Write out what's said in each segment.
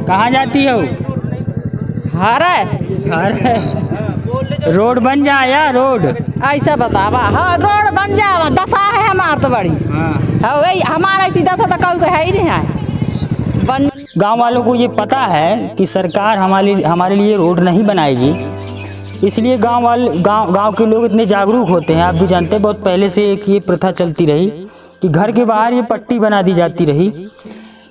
कहाँ जाती हो? अरे रोड बन जाए या रोड ऐसा बतावा। हाँ रोड बन जावा, दशा है हमार तो बड़ी। हाँ वही हमारा ऐसी दशा तो कभी है ही नहीं है। बन गांव वालों को ये पता है कि सरकार हमारे लिए रोड नहीं बनाएगी, इसलिए गांव के लोग इतने जागरूक होते हैं। आप भी जानते हैं बहुत पहले से एक ये प्रथा चलती रही कि घर के बाहर ये पट्टी बना दी जाती रही,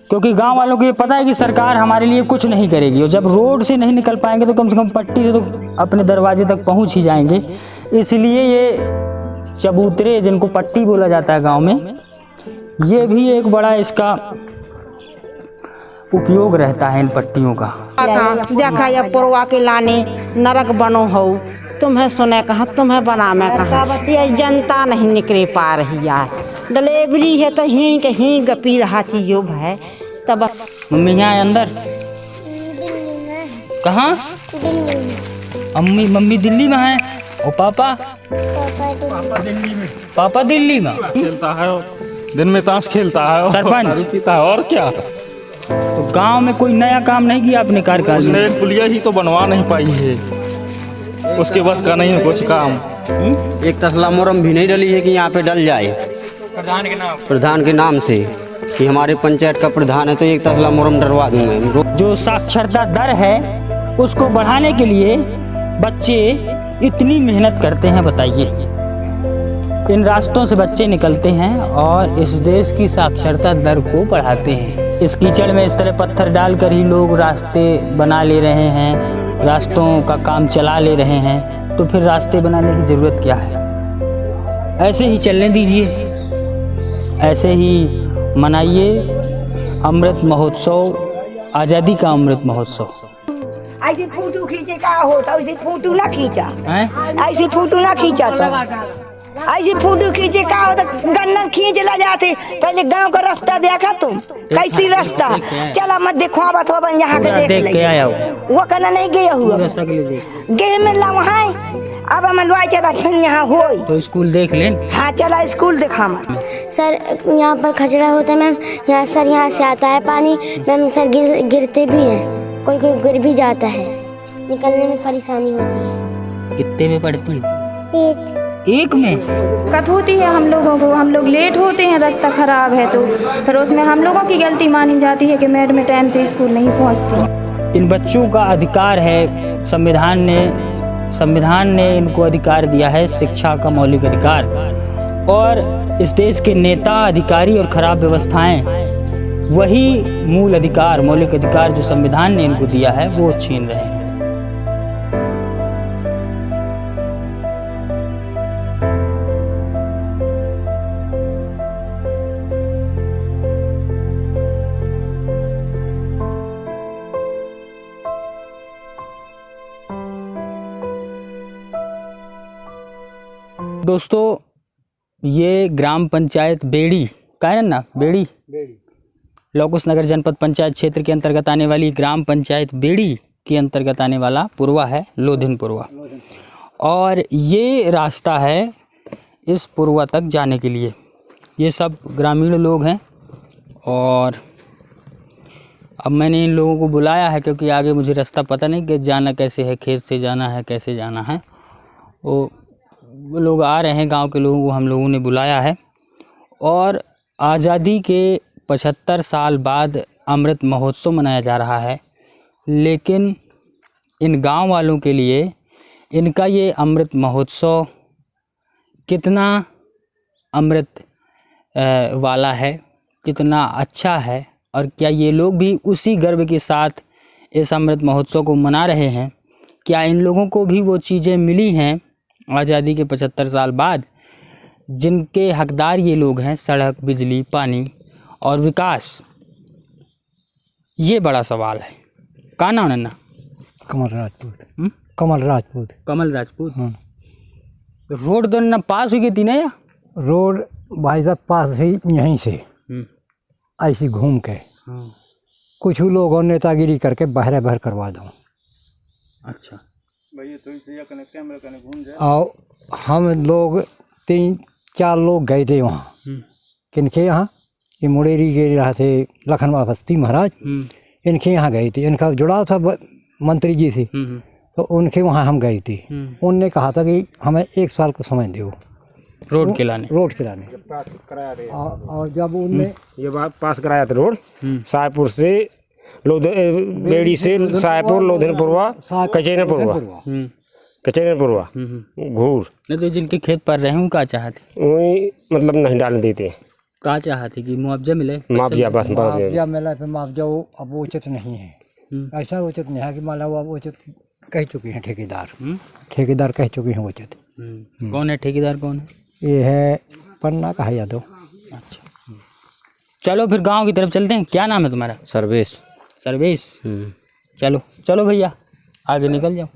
क्योंकि गांव वालों को ये पता है कि सरकार हमारे लिए कुछ नहीं करेगी, और जब रोड से नहीं निकल पाएंगे तो कम से कम पट्टी से तो अपने दरवाजे तक पहुंच ही जाएंगे। इसलिए ये चबूतरे, जिनको पट्टी बोला जाता है गांव में, ये भी एक बड़ा इसका उपयोग रहता है इन पट्टियों का। देखा ये पुरवा के लाने नरक बनो हो, तुम्हें सुने कहा तुम्हें बना में कहा, ये जनता नहीं निकले पा रही यार। डिलीवरी है तो ही कहीं गपी रहा थी यो है तब। मम्मी यहाँ है अंदर? कहाँ? मम्मी दिल्ली में है और पापा दिल्ली में खेलता है, दिन में ताश खेलता है, सरपंच पीता है और क्या। तो गांव में कोई नया काम नहीं किया आपने कार्यकाल में? एक पुलिया ही तो बनवा नहीं पाई है, उसके बाद का नहीं है कुछ काम। एक तसला मुरम भी नहीं डली है कि यहाँ पे डल जाए प्रधान के नाम से कि हमारे पंचायत का प्रधान है तो एक तसला मुरम डरवा दूंगा। जो साक्षरता दर है उसको बढ़ाने के लिए बच्चे इतनी मेहनत करते हैं, बताइए। इन रास्तों से बच्चे निकलते हैं और इस देश की साक्षरता दर को बढ़ाते हैं। इस कीचड़ में इस तरह पत्थर डालकर ही लोग रास्ते बना ले रहे हैं, रास्तों का काम चला ले रहे हैं, तो फिर रास्ते बनाने की ज़रूरत क्या है? ऐसे ही चलने दीजिए, ऐसे ही मनाइए अमृत महोत्सव, आज़ादी का अमृत महोत्सव। ऐसे फोटो खींचे का होता, ऐसे फोटो ना खींचा, ऐसे फोटो ना खींचा तो ऐसे फोटो खींचे का होता, गन्ना खींच ला जाते। पहले गांव का रास्ता देखा तुम कैसी रास्ता, चला मत देखो बात हो बन यहाँ के देख के आया वो करना नहीं गया हुआ गे में ला वहाँ अब हम लुआई चला फिर यहाँ हो तो स्कूल देख लें। हाँ चला स्कूल देखा सर। यहाँ पर खचरा होता है मैम, यहाँ सर यहाँ से आता है पानी मैम, सर गिरते भी हैं, कोई गिर भी जाता है, निकलने में परेशानी होती है। कितने में पढ़ती है? एक में दिक्कत होती है हम लोगों को, हम लोग लेट होते हैं, रास्ता खराब है तो फिर उसमें हम लोगों की गलती मानी जाती है कि मैडम टाइम से स्कूल नहीं पहुंचती। इन बच्चों का अधिकार है, संविधान ने इनको अधिकार दिया है, शिक्षा का मौलिक अधिकार। और इस देश के नेता, अधिकारी और खराब व्यवस्थाएं वही मूल अधिकार, मौलिक अधिकार जो संविधान ने इनको दिया है वो छीन रहे हैं। दोस्तों ये ग्राम पंचायत बेड़ी का है ना, बेड़ी लौकुश नगर जनपद पंचायत क्षेत्र के अंतर्गत आने वाली ग्राम पंचायत बेड़ी के अंतर्गत आने वाला पुरवा है, लोधिन पुरवा। और ये रास्ता है इस पुरवा तक जाने के लिए। ये सब ग्रामीण लोग हैं और अब मैंने इन लोगों को बुलाया है क्योंकि आगे मुझे रास्ता पता नहीं कि जाना कैसे है, खेत से जाना है, कैसे जाना है। वो लोग आ रहे हैं, गांव के लोगों को हम लोगों ने बुलाया है। और आज़ादी के 75 साल बाद अमृत महोत्सव मनाया जा रहा है, लेकिन इन गांव वालों के लिए इनका ये अमृत महोत्सव कितना अमृत वाला है, कितना अच्छा है, और क्या ये लोग भी उसी गर्व के साथ इस अमृत महोत्सव को मना रहे हैं? क्या इन लोगों को भी वो चीज़ें मिली हैं आज़ादी के 75 साल बाद जिनके हकदार ये लोग हैं? सड़क, बिजली, पानी और विकास। ये बड़ा सवाल है। का नाम है ना? कमल राजपूत। कमल राजपूत। रोड तो ना पास हुई थी ना? या रोड भाई साहब पास ही यहीं से ऐसी घूम के कुछ लोगों नेतागिरी करके बहरे बहर करवा दो। अच्छा और हम लोग 3-4 लोग गए थे वहाँ, किनके यहाँ, ये मुड़ेरी के रहा थे लखनवा बस्ती महाराज, इनके यहाँ गई थी, इनका जुड़ाव था मंत्री जी से, तो उनके वहाँ हम गए थे। उनने कहा था कि हमें 1 साल को समय दो रोड के लाने। और जब उनने ये बात पास कराया था रोड सायपुर से बेड़ी से सायपुर लोधनपुरवा कचेनपुरवा घूर नहीं तो जिनके खेत पर रहे हूँ क्या चाहते वही मतलब नहीं डालने देते। क्या चाहते कि मुआवजा मिले? मुआवजा बस मुआवजा मिला फिर मुआवजा वो अब उचित नहीं है, ऐसा उचित नहीं है कि मान लो अब उचित कह चुके हैं ठेकेदार कह चुके हैं उचित। कौन है ठेकेदार? कौन है? ये है पन्ना का है यादव। अच्छा चलो फिर गांव की तरफ चलते हैं। क्या नाम है तुम्हारा? सर्वेश। चलो चलो भैया आगे निकल जाओ।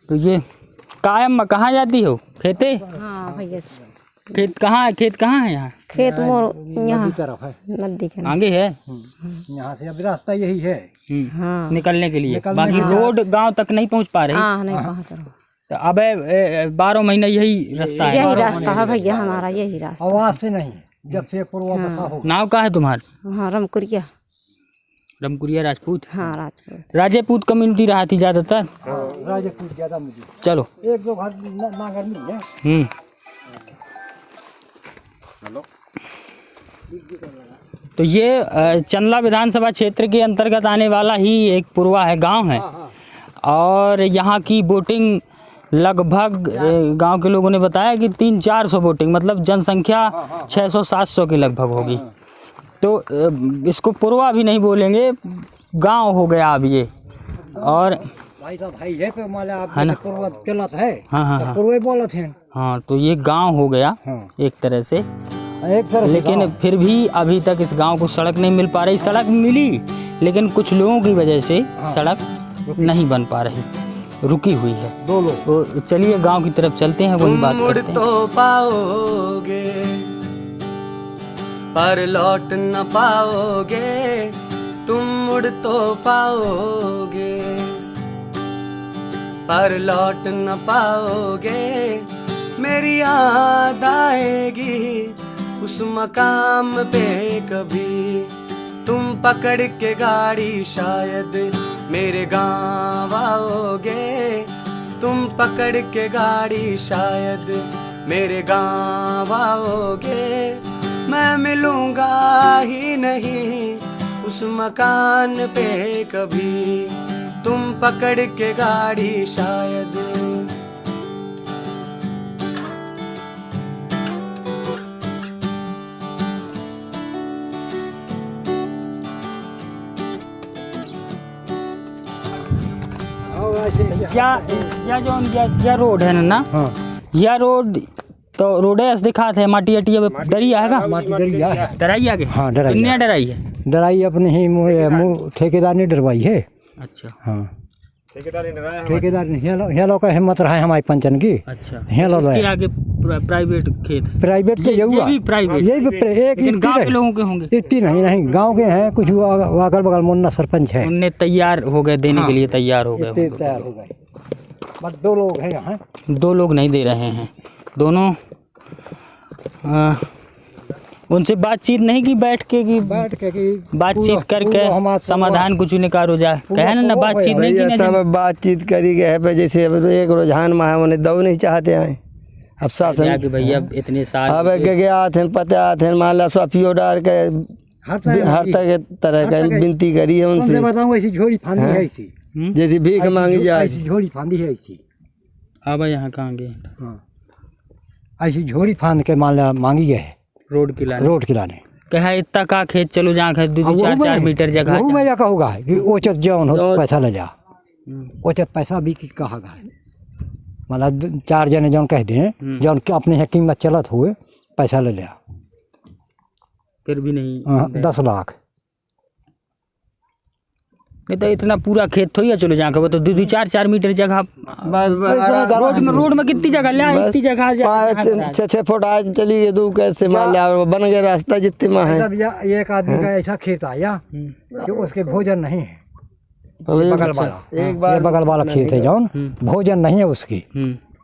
तो ये कायम कहाँ जाती हो? खेते? हाँ भैया। खेत कहाँ है यहाँ? खेत मोर यहाँ तरफ है, नदी के आगे है। यहाँ से अब रास्ता यही है निकलने के लिए, बाकी रोड गांव तक नहीं पहुंच पा रही। हाँ नहीं पहुँच रहा। तो अब 12 महीना यही रास्ता है? यही रास्ता है भैया हमारा, यही रास्ता। आवाज से नहीं, जब से पूर्वा बसा हो। नाव का है तुम्हारा? हाँ रमकुरिया राजपूत। हाँ राजपूत। राजपूत कम्युनिटी रहा थी ज़्यादातर। राजपूत ज़्यादा मुझे। चलो 1-2 घर नागर नहीं है। तो ये चंदला विधानसभा क्षेत्र के अंतर्गत आने वाला ही एक पुरवा है, गांव है। और यहाँ की बोटिंग लगभग गांव के लोगों ने बताया कि 300-400 बोटिंग, मतलब जनसंख्या 600-700 के लगभग होगी। तो इसको पुरवा भी नहीं बोलेंगे, गांव हो गया अब ये। और भाई साहब भाई है पे माले आप है ना? पुरवा चलत है। हाँ पुरवे बोलत हैं। हाँ तो ये गांव हो गया एक तरह से। एक लेकिन फिर भी अभी तक इस गांव को सड़क नहीं मिल पा रही। सड़क मिली लेकिन कुछ लोगों की वजह से सड़क नहीं बन पा रही, रुकी हुई है। 2 लोग। तो चलिए गांव की तरफ चलते हैं, वही बात करते हैं। तो पाओगे पर लौट न पाओगे, तुम मुड़ तो पाओगे पर लौट न पाओगे। मेरी याद आएगी उस मकाम पे कभी, तुम पकड़ के गाड़ी शायद मेरे गाँव आओगे। तुम पकड़ के गाड़ी शायद मेरे गाँव आओगे। मैं मिलूंगा ही नहीं उस मकान पे कभी, तुम पकड़ के गाड़ी शायद। क्या रोड है ना? यह रोड तो रोड ऐसे दिखा थे माटी डरिया है का? माटी डरिया है। डराई आगे? हाँ डराई। कितनी डराई है? डराई अपने ही ठेकेदार ने डरवाई है। अच्छा हाँ ठेकेदार ने यहाँ लोग का हिम्मत रहा है हमारी पंचन की। अच्छा यहाँ लोग इसके आगे प्राइवेट खेत है? प्राइवेट से ये भी प्राइवेट? ये भी एक गाँव के लोगों के होंगे? इतनी नहीं गांव के हैं, कुछ अगल बगल मुन्ना सरपंच है, उनने तैयार हो गए देने के लिए, तैयार हो गए। तैयार हो गए, बस 2 लोग हैं यहाँ। 2 लोग नहीं दे रहे हैं। दोनों उनसे बातचीत नहीं की बैठ के बातचीत करके समाधान कुछ निकाल हो जाए, कहे ना बातचीत नहीं की। सब बातचीत करी गए पे जैसे एक रुझान में दो नहीं चाहते हैं। अब शासन कि भैया इतने साल अब गया थे पता थे मान ला सफियो डार के हर तरह का विनती करी है उनसे। बताऊँ ऐसी झोड़ी फांदी है, ऐसी जैसी भीख मांगी जाए, झोड़ी फांदी है ऐसी। अब यहाँ कहाँ गए? ऐसी झोड़ी फांद के मांगी गए रोड खिलाने। कहा इतना का खेत चलो जहाँ खेत 2-4 मीटर जगह मैं क्या कहूँगा कि ओचत जौन हो पैसा ले जा, ओचत पैसा भी कहा गया। मतलब 4 जने जौन कह दें जौन अपने यहाँ कीमत चलत हुए पैसा ले लिया, फिर भी नहीं 10 लाख। नहीं तो इतना पूरा खेत थोड़ी है, चलो जहाँ का वो तो 2-4 मीटर जगह। रोड में कितनी जगह लिया? इतनी जगह 6 फुट आज चली गई, 2 कैसे मान लिया बन गया रास्ता जितने में है। एक आदमी का ऐसा खेत आया कि उसके भोजन नहीं है, बगल वाला खेत है जौन भोजन नहीं है उसकी,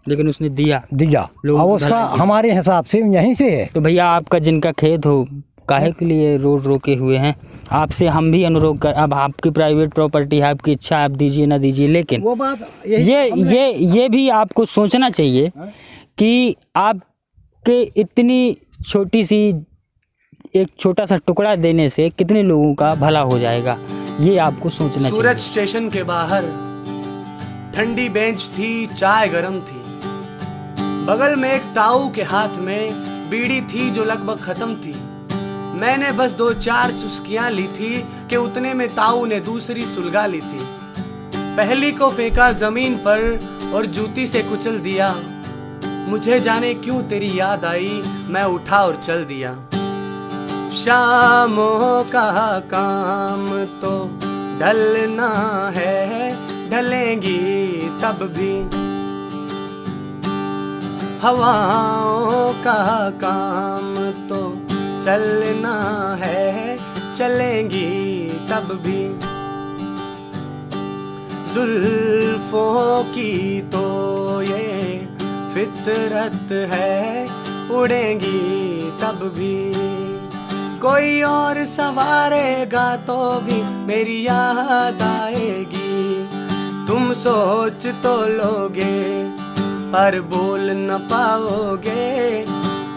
लेकिन उसने दिया और उसका हमारे हिसाब से यहीं से है। तो भैया आपका जिनका खेत हो काहे के लिए रोड रोके हुए हैं? आपसे हम भी अनुरोध कर, अब आपकी प्राइवेट प्रॉपर्टी है, आपकी इच्छा, आप दीजिए ना दीजिए, लेकिन वो बात ये भी आपको सोचना चाहिए कि आपके इतनी छोटी सी एक छोटा सा टुकड़ा देने से कितने लोगों का भला हो जाएगा, ये आपको सोचना चाहिए। सूरज स्टेशन के बाहर ठंडी बेंच थी, चाय गरम थी, बगल में एक ताऊ के हाथ में बीड़ी थी जो लगभग खत्म थी। मैंने बस 2-4 चुस्कियां ली थी कि उतने में ताऊ ने दूसरी सुलगा ली थी। पहली को फेंका जमीन पर और जूती से कुचल दिया। मुझे जाने क्यों तेरी याद आई, मैं उठा और चल दिया। शामों का काम तो ढलना है, ढलेंगी तब भी। हवाओं का काम तो चलना है, चलेंगी तब भी। जुल्फों की तो ये फितरत है, उड़ेंगी तब भी। कोई और सवारेगा तो भी मेरी याद आएगी। तुम सोच तो लोगे पर बोल न पाओगे,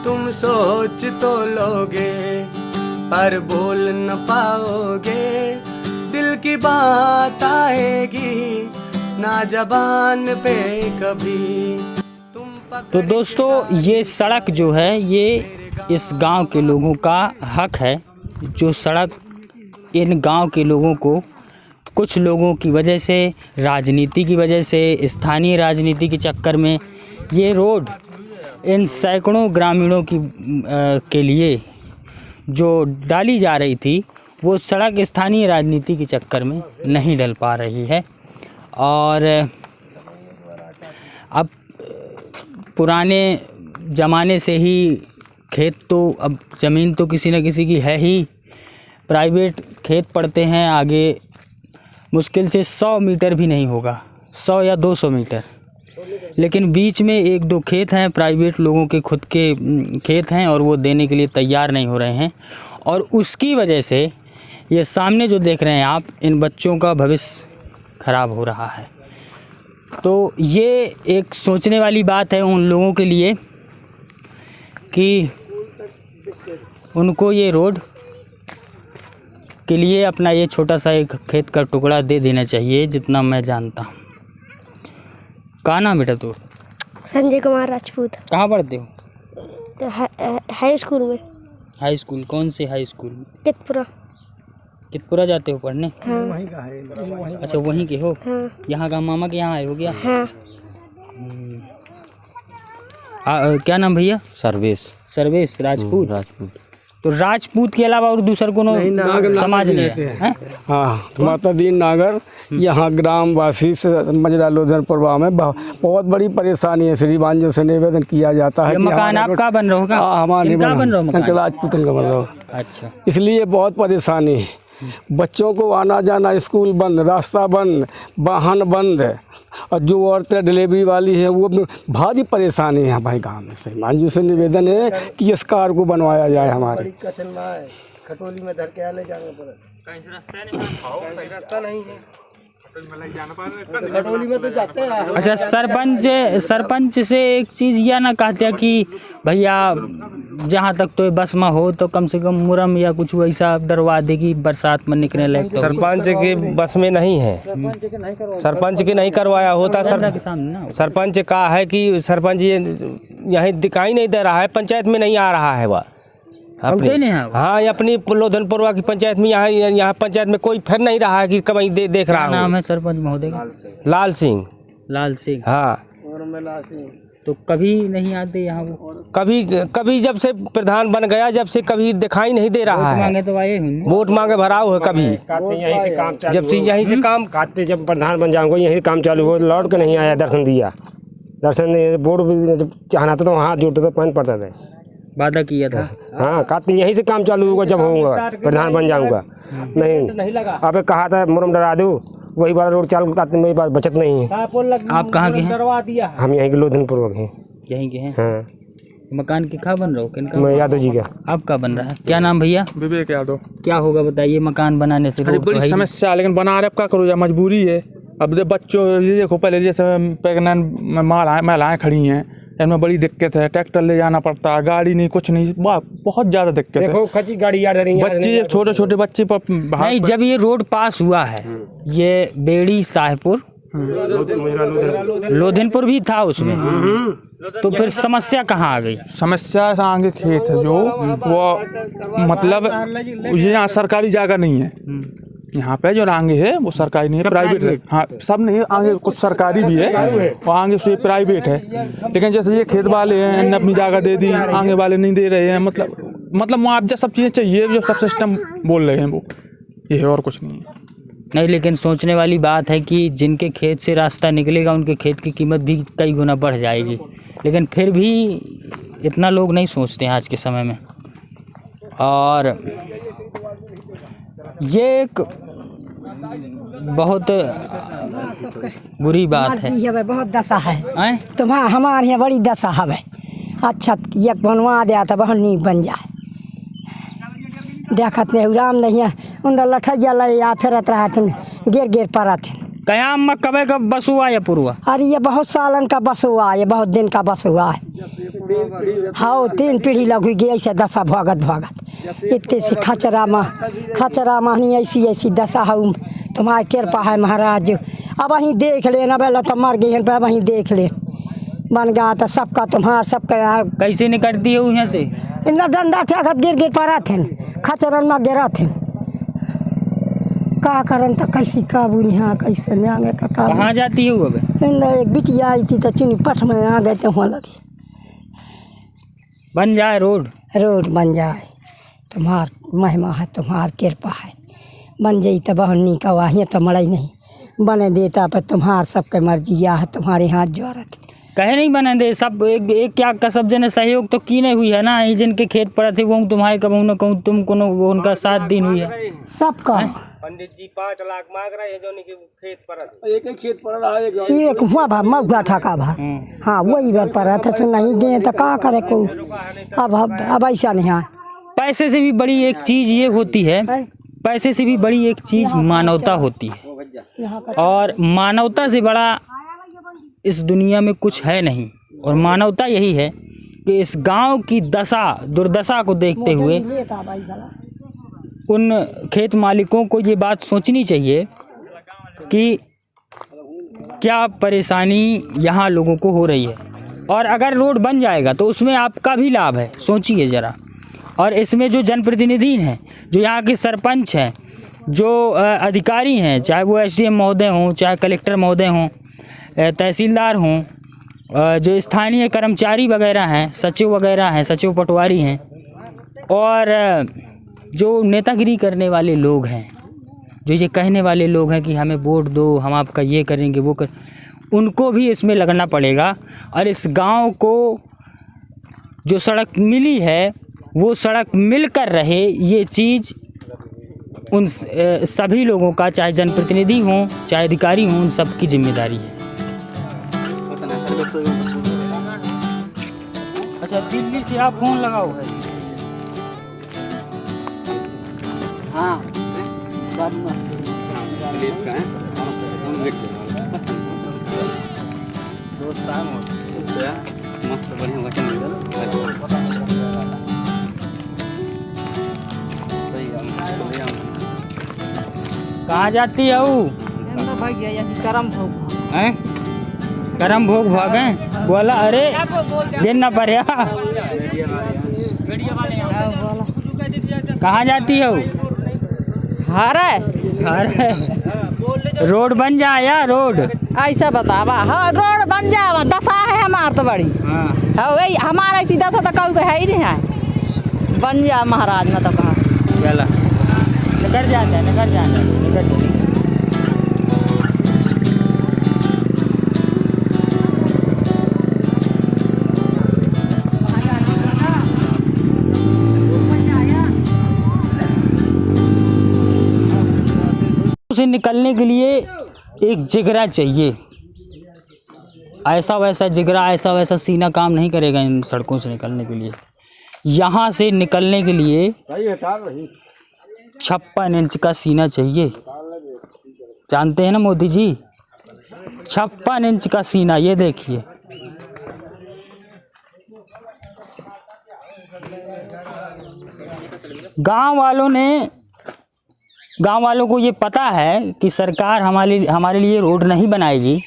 तुम सोच तो लोगे पर बोल न पाओगे। दिल की बात आएगी ना जबान पे कभी। तो दोस्तों, ये सड़क जो है ये इस गांव के लोगों का हक है। जो सड़क इन गांव के लोगों को कुछ लोगों की वजह से, राजनीति की वजह से, स्थानीय राजनीति के चक्कर में ये रोड इन सैकड़ों ग्रामीणों के लिए जो डाली जा रही थी, वो सड़क स्थानीय राजनीति के चक्कर में नहीं डल पा रही है। और अब पुराने ज़माने से ही खेत तो, अब ज़मीन तो किसी न किसी की है ही, प्राइवेट खेत पड़ते हैं आगे, मुश्किल से 100 मीटर भी नहीं होगा, 100 या 200 मीटर, लेकिन बीच में 1-2 खेत हैं, प्राइवेट लोगों के खुद के खेत हैं और वो देने के लिए तैयार नहीं हो रहे हैं। और उसकी वजह से ये सामने जो देख रहे हैं आप, इन बच्चों का भविष्य खराब हो रहा है। तो ये एक सोचने वाली बात है उन लोगों के लिए कि उनको ये रोड के लिए अपना ये छोटा सा एक खेत का टुकड़ा दे देना चाहिए, जितना मैं जानता हूँ। कहाँ नाम बेटा तू? संजय कुमार राजपूत। कहाँ पढ़ते हो? तो हाई स्कूल में। High school? कौन से हाई स्कूल में? कितपुरा। कितपुरा जाते हो पढ़ने? हाँ। अच्छा, वहीं के हो? हाँ। यहाँ का मामा के यहाँ आए हो क्या? हाँ। क्या नाम भैया? सर्वेश। सर्वेश राजपूत। राजपूत। तो राजपूत के अलावा और दूसरा कोनो समाज नहीं है? हाँ, माता दीन नागर। यहाँ ग्रामवासी से मजरा लोधनपुरवा में बहुत बड़ी परेशानी है। श्रीमान जी से निवेदन किया जाता है कि मकान आपका बन रहा होगा? हमारे राजपूतन का बन रहा। अच्छा, इसलिए बहुत परेशानी है। बच्चों को आना जाना, स्कूल बंद, रास्ता बंद, वाहन बंद, और जो औरतें डिलीवरी वाली है वो भारी परेशानी है भाई गांव में। श्रीमान जी से निवेदन है कि इस कार को बनवाया जाए हमारे। खटोली में धर के ले जाना पड़ा, रास्ता नहीं है, खटोली में तो जाते हैं। अच्छा, सरपंच से एक चीज़ यह ना कहते हैं कि भैया जहाँ तक तो बस में हो तो कम से कम मुरम या कुछ वैसा डरवा देगी बरसात में निकलने लायक। तो सरपंच के बस में नहीं है, सरपंच के नहीं करवाया होता। सरपंच का है कि सरपंच यहीं दिखाई नहीं दे रहा है, पंचायत में नहीं आ रहा है वह अपनी। हाँ, अपनी लोधनपुरवा की पंचायत में, यहाँ पंचायत में कोई फिर नहीं रहा है कि कभी देख रहा हूँ। नाम है सरपंच महोदय का? लाल सिंह। लाल सिंह? हाँ। तो कभी नहीं आते यहाँ वो? कभी जब से प्रधान बन गया, जब से कभी दिखाई नहीं दे रहा है। मांगे तो आए होंगे? वोट मांगे भराव है कभी, यहीं से काम जब से यहीं से काम खाते, जब प्रधान बन जाऊंगा यहीं काम चालू हो। लौट के नहीं आया, दर्शन दिया, दर्शन बोर्ड जब चाहना था तो हाथ जोड़ते तो पानी पड़ता था, वादा किया था। हाँ, कहते यहीं से काम चालू होगा जब होगा प्रधान बन जाऊंगा। नहीं अबे कहा था मुरम डरा दो, वही वाला रोड चालू करते, मेरी बात बचत नहीं है। आप कहाँ के हैं? हम यहीं के लोधनपुर के हैं। यहीं के हैं? हाँ। मकान किसका बन रहा हो? किनका? मैं यादव जी का। आपका बन रहा है? क्या नाम भैया? विवेक यादव। क्या होगा बताइए मकान बनाने से? अरे बड़ी समस्या है, लेकिन बना रहे अब क्या करो, या मजबूरी है। अब बच्चों ये देखो, पहले जैसे प्रेगनेंट महिलाएं खड़ी हैं, इनमें बड़ी दिक्कत है। ट्रैक्टर ले जाना पड़ता है, गाड़ी नहीं, कुछ नहीं, बहुत ज़्यादा दिक्कत है। देखो खची गाड़ी याद नहीं, बच्चे छोटे छोटे बच्चे पर नहीं, जब ये रोड पास हुआ है, ये बेड़ी साहेबपुर लोधनपुर भी था उसमें, तो फिर समस्या कहाँ आ गई? समस्या आगे खेत है जो वो मतलब ये यहाँ सरकारी जगह नहीं है। यहाँ पे जो आगे है वो सरकारी नहीं है, प्राइवेट है। हाँ, सब नहीं, आगे कुछ सरकारी भी है और आगे से प्राइवेट है। लेकिन जैसे ये खेत वाले हैं, इन्हें अपनी जगह दे दी, आगे वाले नहीं दे रहे हैं। मतलब मुआवजा सब चीज़ें चाहिए, जो सब सिस्टम बोल रहे हैं वो ये है, और कुछ नहीं है। नहीं, लेकिन सोचने वाली बात है कि जिनके खेत से रास्ता निकलेगा उनके खेत की कीमत भी कई गुना बढ़ जाएगी, लेकिन फिर भी इतना लोग नहीं सोचते हैं आज के समय में। और ये एक बहुत बुरी बात है। बहुत दशा है तुम्हारा, हमारे यहाँ बड़ी दशा है। अच्छा ये बनवा दिया था बहुत नीक बन जाए, देखत नहीं उराम नहीं है। उन लठैया ले या फिरत रहा थे, गिर गिर पड़ा थे। कयाम में कब का बस हुआ या पूर्वा? अरे ये बहुत सालन का बस हुआ है, बहुत दिन का बस हुआ है। हाँ 3 पीढ़ी लग गई ऐसे दशा भगत इतने से खचरा मानी ऐसी दशा है। तुम्हारे कृपा है महाराज। अब वहीं देख ले ना, पहले तो मर गई, पर वहीं देख ले बन गया तो सबका तुम्हारा सबका। कैसे निकलती है यहाँ से? इतना डंडा ठेकत गिर गिर पड़ा थे, खचरन में गिरा थे। का करन तो कैसी काबू यहाँ कैसे नहीं आगे का काबू। कहाँ जाती है वो? एक बिटिया आई थी तो चुनी पठ में आ गए थे, वहाँ लगी। बन जाए रोड बन जाए, तुम्हार महिमा है, तुम्हार कृपा है। बन जाई तो बहुत नीक हुआ, यहाँ तो मड़ई नहीं बने देता, पर तुम्हार सबके मर्जी या है, तुम्हारे हाथ जोरत कहे नहीं बने दे। सब एक क्या का सब जने सहयोग तो की नहीं हुई है ना। जिनके खेत पड़ा थे वो तुम्हारे कहूँ न कहूँ तुम को उनका 7 दिन हुई है सबका। पंडित जी 5 लाख मांग रहे हैं, जो खेत पड़ा एक खेत पड़ रहा है, एक हुआ भा मऊगा ठका भा। हाँ वही बात पड़ा था, सो नहीं दे तो का करे को। अब ऐसा नहीं है। पैसे से भी बड़ी एक चीज़ ये होती है, पैसे से भी बड़ी एक चीज़ मानवता होती है, और मानवता से बड़ा इस दुनिया में कुछ है नहीं। और मानवता यही है कि इस गांव की दुर्दशा को देखते हुए उन खेत मालिकों को ये बात सोचनी चाहिए कि क्या परेशानी यहाँ लोगों को हो रही है। और अगर रोड बन जाएगा तो उसमें आपका भी लाभ है, सोचिए ज़रा। और इसमें जो जनप्रतिनिधि हैं, जो यहाँ के सरपंच हैं, जो अधिकारी हैं, चाहे वो SDM महोदय हों, चाहे कलेक्टर महोदय हों, तहसीलदार हों, जो स्थानीय कर्मचारी वगैरह हैं, सचिव वगैरह हैं, सचिव पटवारी हैं, और जो नेतागिरी करने वाले लोग हैं, जो ये कहने वाले लोग हैं कि हमें वोट दो, हम आपका ये करेंगे वो कर, उनको भी इसमें लगना पड़ेगा। और इस गांव को जो सड़क मिली है वो सड़क मिलकर रहे, ये चीज़ उन सभी लोगों का, चाहे जनप्रतिनिधि हों चाहे अधिकारी हों, उन सब की जिम्मेदारी है। अच्छा, दिल्ली से आप फोन लगाओ है? हाँ दोस्त मस्त बढ़िया वचन कहाँ जाती है वो? करम भोग भागे बोला। अरे देना पड़े। कहाँ जाती है वो? अरे रोड बन जाए या रोड ऐसा बतावा। हाँ रोड बन जाए, दशा है हमार तो बड़ी। हाँ वही हमारा ऐसी दशा तो कभी है ही नहीं है। बन जाए महाराज में तो कहा चला निकल जाता है। से निकलने के लिए एक जिगरा चाहिए, ऐसा वैसा जिगरा, ऐसा वैसा सीना काम नहीं करेगा इन सड़कों से निकलने के लिए। यहाँ से निकलने के लिए 56 इंच का सीना चाहिए। जानते हैं ना मोदी जी, 56 इंच का सीना। ये देखिए, गांव वालों को ये पता है कि सरकार हमारे लिए रोड नहीं बनाएगी,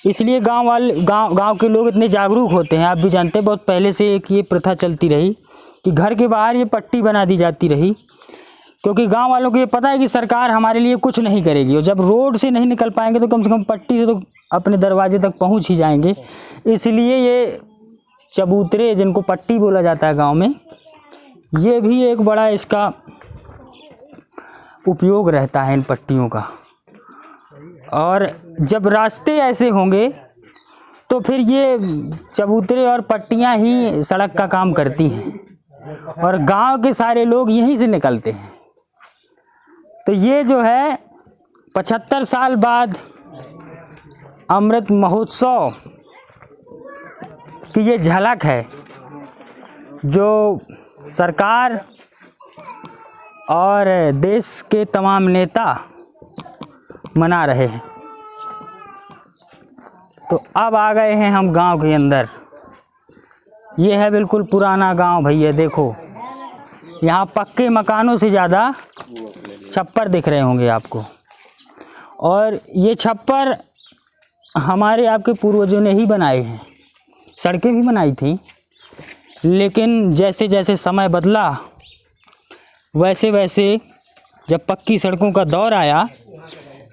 इसलिए गांव के लोग इतने जागरूक होते हैं। आप भी जानते हैं, बहुत पहले से एक ये प्रथा चलती रही कि घर के बाहर ये पट्टी बना दी जाती रही, क्योंकि गांव वालों को ये पता है कि सरकार हमारे लिए कुछ नहीं करेगी, और जब रोड से नहीं निकल पाएंगे तो कम से कम पट्टी से तो अपने दरवाजे तक पहुंच ही जाएंगे। इसलिए ये चबूतरे, जिनको पट्टी बोला जाता है गांव में, ये भी एक बड़ा इसका उपयोग रहता है इन पट्टियों का। और जब रास्ते ऐसे होंगे तो फिर ये चबूतरे और पट्टियां ही सड़क का काम करती हैं, और गांव के सारे लोग यहीं से निकलते हैं। तो ये जो है 75 साल बाद अमृत महोत्सव की ये झलक है, जो सरकार और देश के तमाम नेता मना रहे हैं। तो अब आ गए हैं हम गांव के अंदर। ये है बिल्कुल पुराना गांव भैया, देखो यहाँ पक्के मकानों से ज़्यादा छप्पर दिख रहे होंगे आपको। और ये छप्पर हमारे आपके पूर्वजों ने ही बनाए हैं। सड़कें भी बनाई थी, लेकिन जैसे जैसे समय बदला वैसे वैसे जब पक्की सड़कों का दौर आया,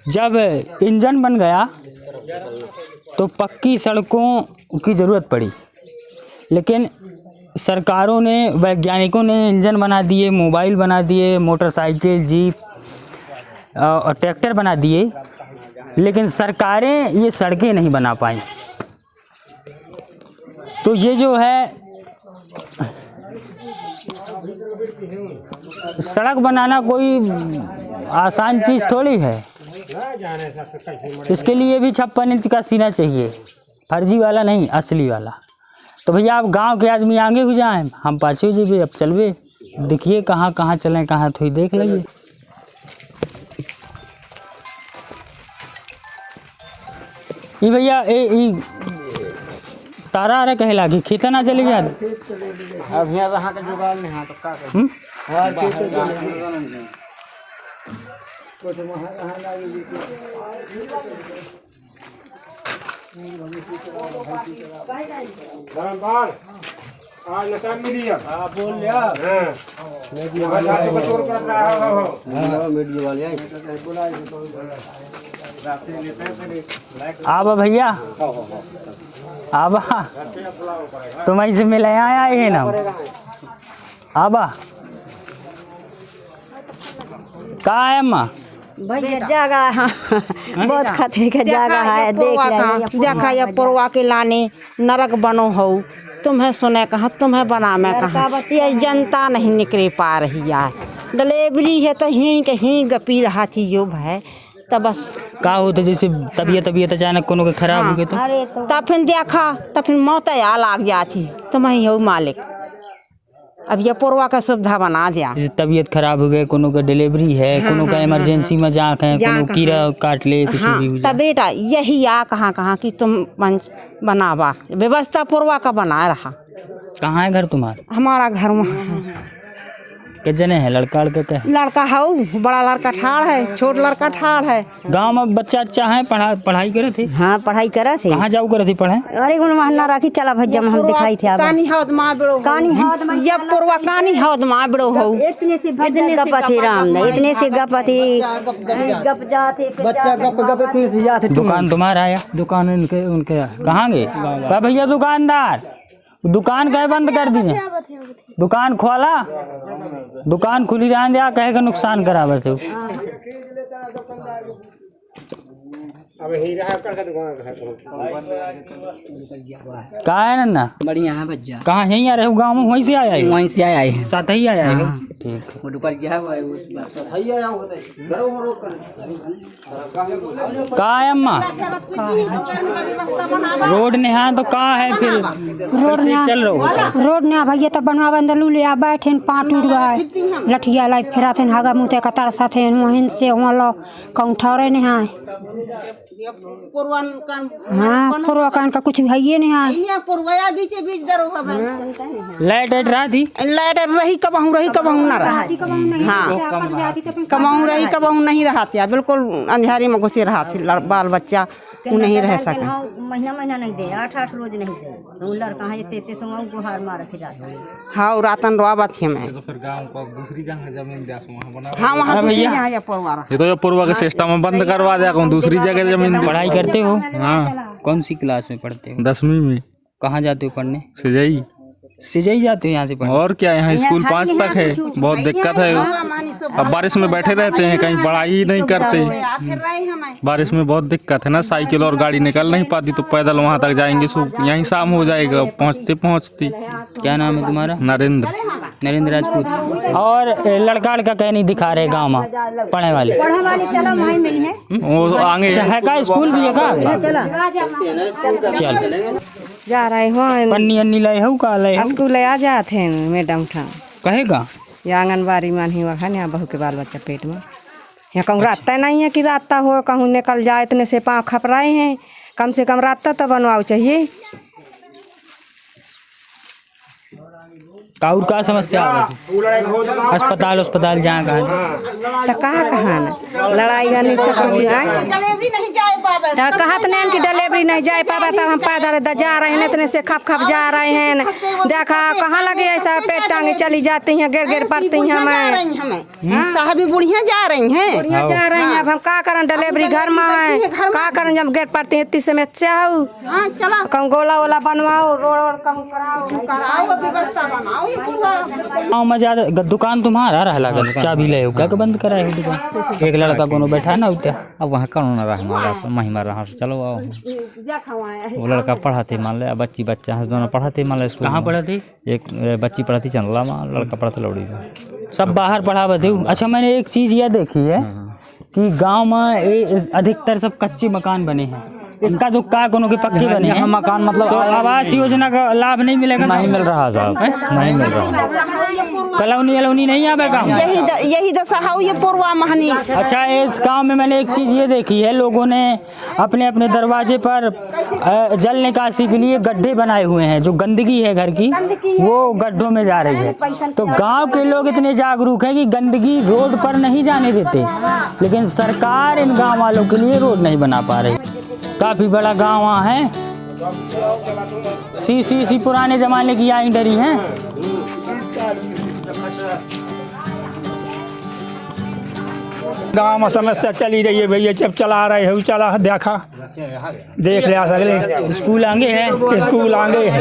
जब इंजन बन गया तो पक्की सड़कों की ज़रूरत पड़ी। लेकिन सरकारों ने, वैज्ञानिकों ने इंजन बना दिए, मोबाइल बना दिए, मोटरसाइकिल, जीप और ट्रैक्टर बना दिए, लेकिन सरकारें ये सड़कें नहीं बना पाई। तो ये जो है सड़क बनाना कोई आसान चीज़ थोड़ी है। इसके लिए भी 56 इंच का सीना चाहिए, फर्जी वाला नहीं, असली वाला। तो भैया आप गांव के आदमी आगे हो जाएं, हम पाछे हो जाइए। अब चलवे, देखिए कहाँ कहाँ चलें, कहाँ थोड़ी देख लीजिए। ये भैया ये तारा आ रहा कहे लागी, खेता ना चले गया अब यहाँ वहाँ का जुगाड़ नहीं है तो क्या करें? आबा भैया, आबा तुम ऐसे मिले आए हैं ना। आबा कहाँ है अम्मा? भैया जगह बहुत खतरे का जगह है। देखा ये पुरवा के लाने नरक बनो हो, तुम्हें सुने कहाँ, तुम्हें बना मैं कहाँ। ये जनता नहीं निकल पा रही यार। डिलीवरी है तो ही कहीं गपी रहा थी यो भाई, तब बस का होता जैसे तबीयत अचानक कोनो के खराब हो गई तो तब फिर देखा, तब फिर मौत आ लाग गया थी। तुम्हें हो मालिक, अब ये पुरवा का सुविधा बना दिया। जैसे तबीयत खराब हो गई, कोनो का डिलीवरी है, कोनो का इमरजेंसी में जाके है, कोनो कीड़ा काट ले, कुछ भी हो जाए। तब बेटा यही आ कहाँ कि तुम मंच बनावा, व्यवस्था पुरवा का बना रहा। कहाँ है घर तुम्हारा? हमारा घर वहाँ के जने है, लड़का के लड़का है, बड़ा लड़का ठाड़ है, छोट लड़का ठाड़ है। गांव में बच्चा अच्छा है, पढ़ाई करे थे? हाँ पढ़ाई करे थे। कहाँ जाऊ करे थे पढ़े? अरे गुण महना राखी चला भज्जा में हम दिखाई थे। कानी हौद माँ बिड़ो, कानी हौद में ये पुरवा कानी हौद माँ बिड़ो हो। इतने से गपथी राम ने, इतने से गपथी गप जाते बच्चा गप इतने से जाते। दुकान तुम्हारा आया? दुकान उनके कहाँ गए? क्या भैया दुकानदार, दुकान कहे बंद कर दिए? दुकान खोला, दुकान खुली रहने दिया, कहे का नुकसान करावे थे। कहाँ है नन्ना? बढ़िया है बच्चा। कहाँ यहीं आ रहे हो गाँव में? वहीं से आया है? वहीं से आए हैं। साथ ही आया है? ठीक। वो ऊपर गया हुआ है कहाँ है अम्मा? रोड नहा तो कहाँ है फिर? कैसे चल रहा होता? रोड ने भैया तो बनवा बंदलू ले आ बैठे पाँव टूट गए लठिया लाई फिरा थे हागा मुँह का तरसा थे वहीं से वहाँ लो कहूँ ठहरे नहीं आए। हाँ पूर्वाकान का कुछ है ये नहीं आए। लाइट रहा थी? लाइट रही कबहू ना रहा। हाँ कबहू रही कबहू नहीं रहा था, बिल्कुल अंधेरे में घुसे रहा थी। बाल बच्चा वो नहीं रह सका। महीना नहीं दे 8 रोज नहीं दे लड़का है ते संग गुहार मार के जाता। हाँ रातन रोवा थी मैं। तो फिर गांव को दूसरी जगह जमीन दे वहां बना। हाँ वहाँ भैया ये तो जो पूर्वा के सिस्टम में बंद करवा दिया कौन दूसरी जगह जमीन। पढ़ाई करते हो? हाँ। कौन सी क्लास में पढ़ते हो? 10वीं में। कहाँ जाते हो पढ़ने? सिजई। सिजई जाते हो यहाँ से पढ़ने? और क्या यहाँ स्कूल 5 तक है, बहुत दिक्कत है। अब बारिश में बैठे रहते हैं, कहीं पढ़ाई ही नहीं करते। बारिश में बहुत दिक्कत है ना, साइकिल और गाड़ी निकल नहीं पाती तो पैदल वहाँ तक जाएंगे, यहीं शाम हो जाएगा पहुँचते। क्या नाम है तुम्हारा? नरेंद्र राजपूत। और लड़का कहीं नहीं दिखा रहे गाँव में पढ़ने वाले? वो आगे है का स्कूल भी है का? चल जा रहे हो पन्नी अन्नी लाए हो का लाए हो? स्कूल आ जाते हैं मैडम ठा कहेगा या आंगनबाड़ी में ही वहाँ यहाँ बहू के बाल बच्चा पेट में यहाँ कहूँ रास्ता नहीं है कि रास्ता हो कहूँ निकल जाए इतने से पाँव खपराए हैं, कम से कम रास्ता तो बनवाओ चाहिए। काउर का समस्या अस्पताल जहाँ तो कहाँ ना लड़ाई नहीं से कुछ है कहा तो नहीं कि डिलीवरी नहीं जा पावा तब हम पैदल जा रहे हैं इतने से खप जा रहे हैं। देखा कहाँ लगे ऐसा पेट टांगे चली जाती हैं गिर पड़ती हैं। हमें साहबी बुढ़िया जा रही हैं। अब हम का करें डिलीवरी घर में है का करें जब गिर पड़ती है इतनी समस्या हो। कहूँ गोला वोला बनवाओ रोड कहूँ गाँव में ज्यादा दुकान तुम्हारा रहा चाबी ले क्या बंद कराए हो दुकान? एक लड़का कोनो बैठा ना उठा अब वहाँ कौन रहा महिमा रहा चलो आओ। वो लड़का पढ़ाते मान ले बच्चा है दोनों पढ़ाते मान ले स्कूल। कहाँ पढ़ाते? एक बच्ची पढ़ाती चंदला में, लड़का पढ़ाते लौड़ी में। सब बाहर पढ़ावा थे। अच्छा मैंने एक चीज़ यह देखी है कि गांव में अधिकतर सब कच्चे मकान बने हैं, इनका जो का कोनो के पक्के बने हैं मकान मतलब तो आवास योजना का लाभ नहीं मिलेगा? नहीं मिल रहा साहब, नहीं मिल रहा। कलौनी अलौनी नहीं आवेगा? यही दशा है ये पूर्वा महनी। अच्छा इस गांव में मैंने एक चीज़ ये देखी है, लोगों ने अपने अपने दरवाजे पर जल निकासी के लिए गड्ढे बनाए हुए हैं। जो गंदगी है घर की वो गड्ढों में जा रही है। तो गांव के लोग इतने जागरूक हैं कि गंदगी रोड पर नहीं जाने देते, लेकिन सरकार इन गाँव वालों के लिए रोड नहीं बना पा रही। काफ़ी बड़ा गांव वहाँ है। सी पुराने ज़माने की आई डरी हैं। गांव में समस्या चली रही है भैया, जब चला रहे हो चला देखा देख लिया सगले। स्कूल आगे है? स्कूल आगे है।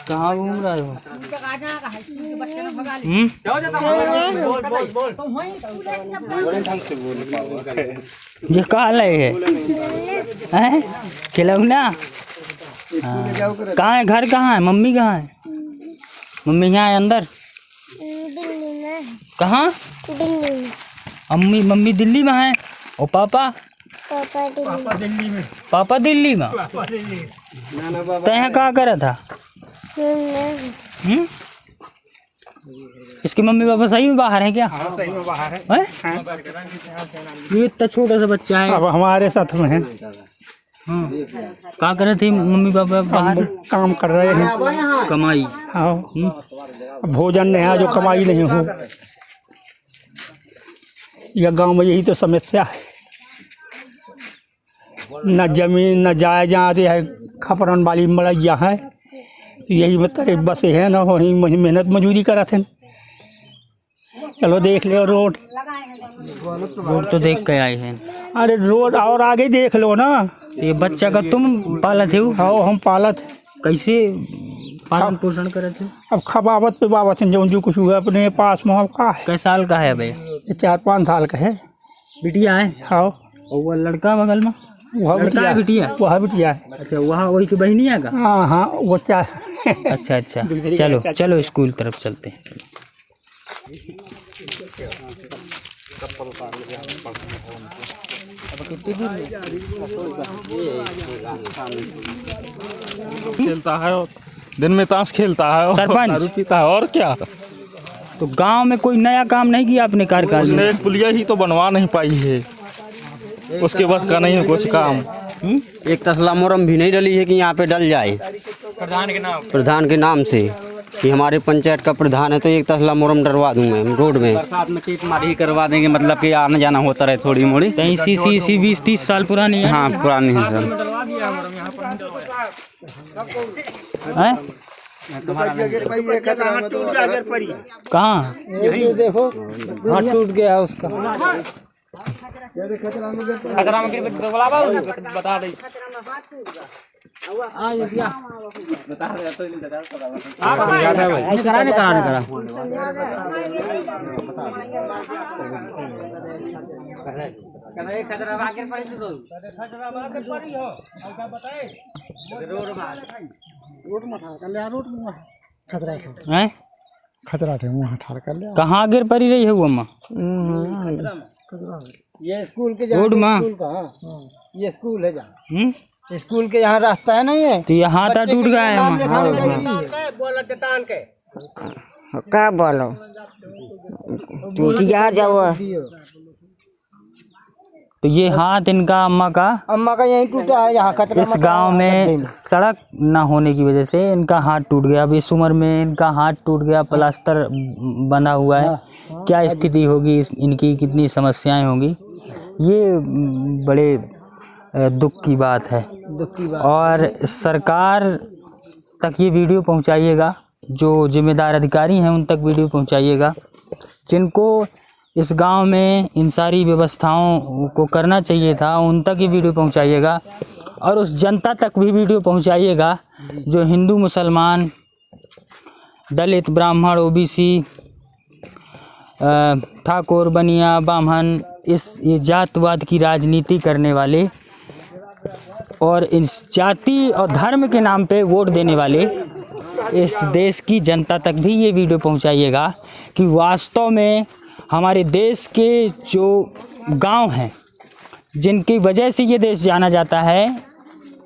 कहाँ घूम रहे हो? ये कहाँ लाए है? खिलौना? कहाँ है? घर कहाँ है? मम्मी कहाँ है? मम्मी यहाँ है अंदर? दिल्ली में। कहाँ? दिल्ली में। मम्मी दिल्ली में है और पापा? पापा दिल्ली में। पापा दिल्ली में? तय क्या करा था? इसके मम्मी पापा सही में बाहर है क्या? हाँ, सही में बाहर है। ये इतना छोटा सा बच्चा है। अब हमारे साथ में है। हाँ। क्या कर रहे थे मम्मी पापा? बाहर काम कर रहे हैं। कमाई? हाँ। भोजन नहीं है जो कमाई नहीं हो। यह गांव में यही तो समस्या है, न जमीन न जाए जाती है, खपरन वाली मलैया है। यही मतलब बसे है ना वही मेहनत मजूरी करा थे। चलो देख लो रोड। रोड तो देख के आए हैं। अरे रोड और आगे देख लो ना। ये बच्चा का तुम पालत हो? हाँ हम पालत। कैसे पालन पोषण करे थे? अब खबावत पे बाबत जो कुछ हुआ अपने पास में का है। कै साल का है भाई? ये 4-5 साल का है। बिटिया है? हाँ। और वो लड़का बगल में? वह बिटिया है। वह बिटिया है। अच्छा वहाँ वही की बहनी है का? हाँ हाँ वो क्या। अच्छा अच्छा चलो चलो स्कूल तरफ चलते हैं। खेलता है और दिन में ताश खेलता है और सरपंच दारू पीता है और क्या। तो गांव में कोई नया काम नहीं किया अपने कार्यकाल में? एक पुलिया ही तो बनवा नहीं पाई है, उसके बाद का नहीं है कुछ काम। एक तसला मोरम भी नहीं डली है कि यहाँ पे डल जाए प्रधान के नाम से कि हमारे पंचायत का प्रधान है, तो एक तसला मोरम डरवा दूंगा रोड में। बरसात में खेत मारी ही करवा देंगे, मतलब कि आना जाना होता रहे थोड़ी मोड़ी। कहीं सी 20-30 साल पुरानी है? हाँ पुरानी है सर। कहाँ? देखो हाथ टूट गया उसका। बता दे खतरा थे वहाँ ठाड़ कर लिया। कहाँ गिर पड़ी रही है वो अम्मा? ये स्कूल के रोड में? ये स्कूल है जहाँ स्कूल के यहाँ रास्ता है नहीं है, तो ये हाथ टूट गया है अम्मा। का बोलो टूट जा जाओ। तो ये हाथ इनका अम्मा का यहीं टूटा है। यहाँ खतरा इस गांव में सड़क ना होने की वजह से इनका हाथ टूट गया। अब इस उम्र में इनका हाथ टूट गया, प्लास्टर बंधा हुआ है। क्या स्थिति होगी इनकी, कितनी समस्याएं होंगी, ये बड़े दुख की बात है। और सरकार तक ये वीडियो पहुंचाइएगा, जो जिम्मेदार अधिकारी हैं उन तक वीडियो पहुंचाइएगा, जिनको इस गांव में इन सारी व्यवस्थाओं को करना चाहिए था उन तक ये वीडियो पहुंचाइएगा। और उस जनता तक भी वीडियो पहुंचाइएगा जो हिंदू मुसलमान दलित ब्राह्मण ओबीसी ठाकुर बनिया ब्राह्मण ये जातवाद की राजनीति करने वाले और इस जाति और धर्म के नाम पे वोट देने वाले इस देश की जनता तक भी ये वीडियो पहुंचाइएगा कि वास्तव में हमारे देश के जो गांव हैं जिनकी वजह से ये देश जाना जाता है